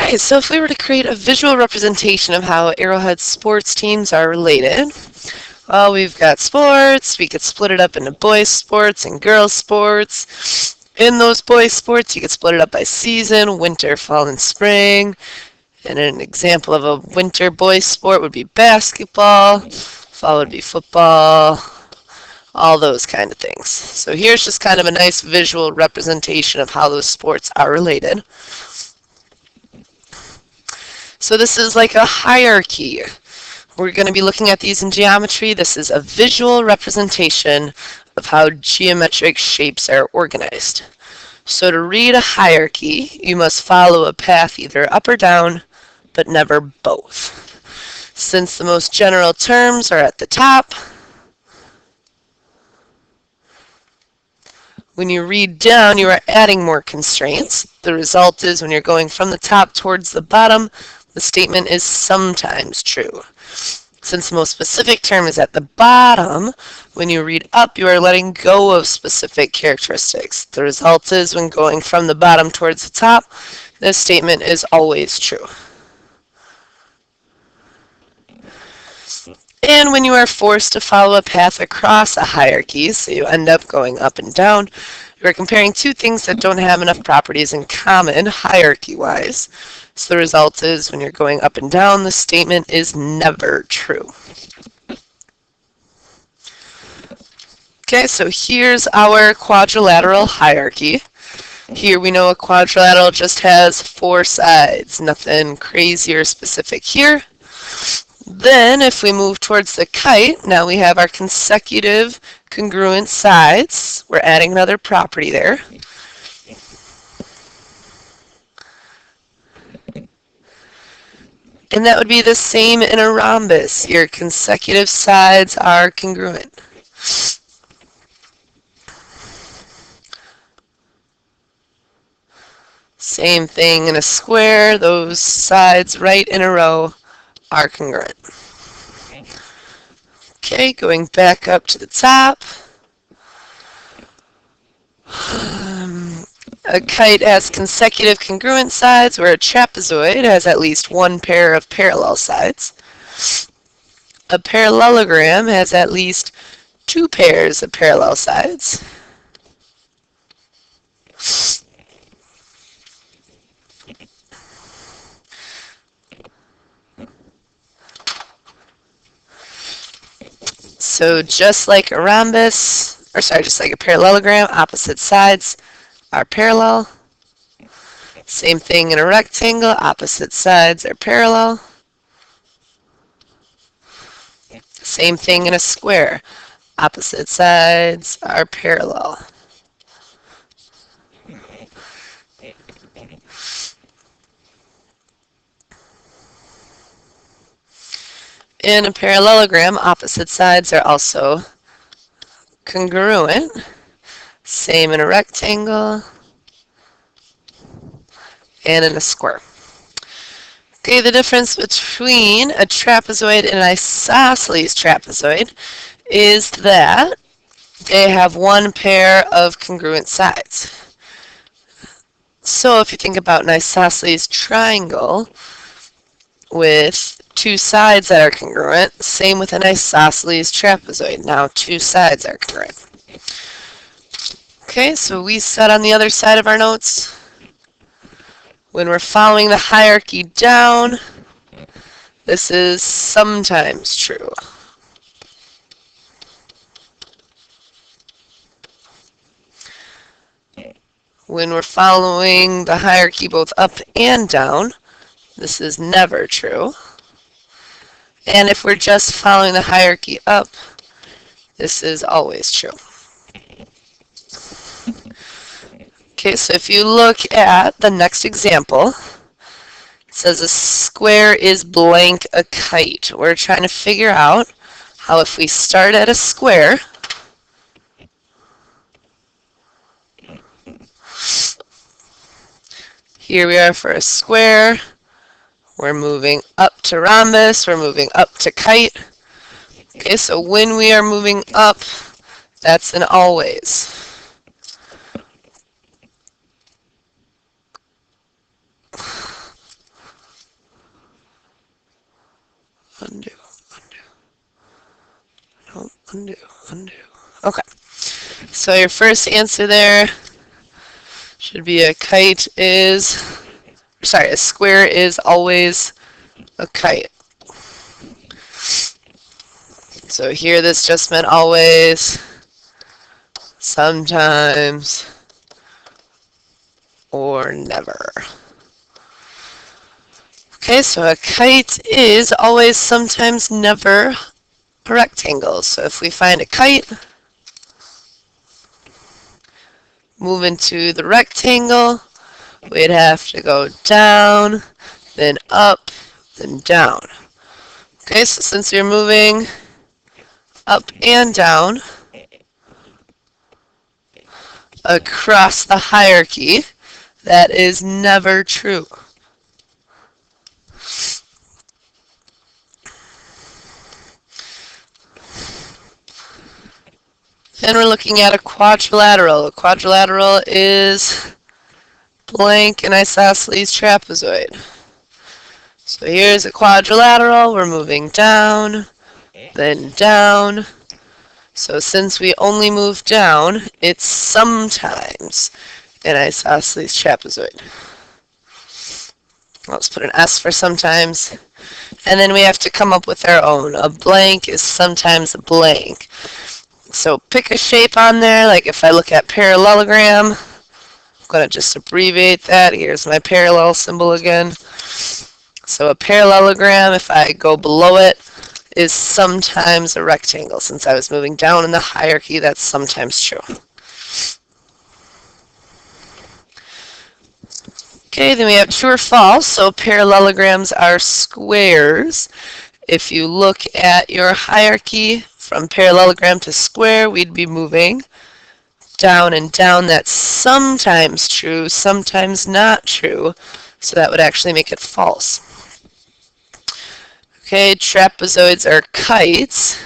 Okay, so if we were to create a visual representation of how Arrowhead sports teams are related, well, we've got sports. We could split it up into boys' sports and girls' sports. In those boys' sports, you could split it up by season, winter, fall, and spring. And an example of a winter boys' sport would be basketball. Fall would be football. All those kind of things. So here's just kind of a nice visual representation of how those sports are related. So this is like a hierarchy. We're going to be looking at these in geometry. This is a visual representation of how geometric shapes are organized. So to read a hierarchy, you must follow a path either up or down, but never both. Since the most general terms are at the top, when you read down, you are adding more constraints. The result is when you're going from the top towards the bottom, the statement is sometimes true. Since the most specific term is at the bottom, when you read up, you are letting go of specific characteristics. The result is when going from the bottom towards the top, this statement is always true. And when you are forced to follow a path across a hierarchy, so you end up going up and down, you are comparing two things that don't have enough properties in common hierarchy-wise. So the result is when you're going up and down, the statement is never true. Okay, so here's our quadrilateral hierarchy. Here we know a quadrilateral just has 4 sides, nothing crazy or specific here. Then if we move towards the kite, now we have our consecutive congruent sides. We're adding another property there. And that would be the same in a rhombus. Your consecutive sides are congruent. Same thing in a square. Those sides right in a row are congruent. Okay, going back up to the top. A kite has consecutive congruent sides, where a trapezoid has at least one pair of parallel sides. A parallelogram has at least 2 pairs of parallel sides. So just like a rhombus, just like a parallelogram, opposite sides are parallel. Same thing in a rectangle, opposite sides are parallel. Same thing in a square, opposite sides are parallel. In a parallelogram, opposite sides are also congruent. Same in a rectangle and in a square. Okay, the difference between a trapezoid and an isosceles trapezoid is that they have one pair of congruent sides. So if you think about an isosceles triangle with 2 sides that are congruent, same with an isosceles trapezoid. Now 2 sides are congruent. Okay, so we said on the other side of our notes, when we're following the hierarchy down, this is sometimes true. When we're following the hierarchy both up and down, this is never true. And if we're just following the hierarchy up, this is always true. Okay, so if you look at the next example, it says a square is blank a kite. We're trying to figure out how if we start at a square, here we are for a square, we're moving up to rhombus, we're moving up to kite. Okay, so when we are moving up, that's an always. Undo, undo. Okay. So your first answer there should be a square is always a kite. So here this just meant always, sometimes, or never. Okay, so a kite is always, sometimes, never a rectangle. So if we find a kite, move into the rectangle, we'd have to go down, then up, then down. Okay, so since you're moving up and down across the hierarchy, that is never true. Then we're looking at a quadrilateral. A quadrilateral is blank and isosceles trapezoid. So here's a quadrilateral. We're moving down, then down. So since we only move down, it's sometimes an isosceles trapezoid. Let's put an S for sometimes. And then we have to come up with our own. A blank is sometimes a blank. So pick a shape on there, like if I look at parallelogram, I'm going to just abbreviate that. Here's my parallel symbol again. So a parallelogram, if I go below it, is sometimes a rectangle. Since I was moving down in the hierarchy, that's sometimes true. Okay, then we have true or false. So parallelograms are squares. If you look at your hierarchy from parallelogram to square, we'd be moving down and down. That's sometimes true, sometimes not true. So that would actually make it false. Okay, trapezoids are kites.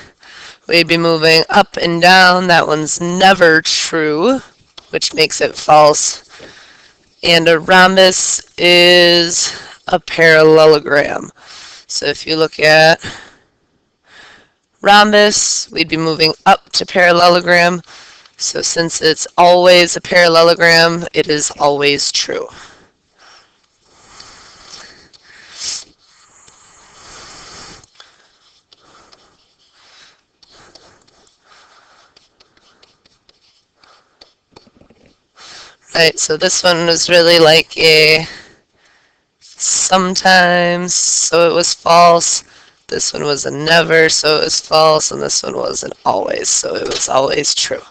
We'd be moving up and down. That one's never true, which makes it false. And a rhombus is a parallelogram. So if you look at rhombus, we'd be moving up to parallelogram. So since it's always a parallelogram, it is always true. Right, so this one was really like a sometimes, so it was false. This one was a never, so it was false, and this one was an always, so it was always true.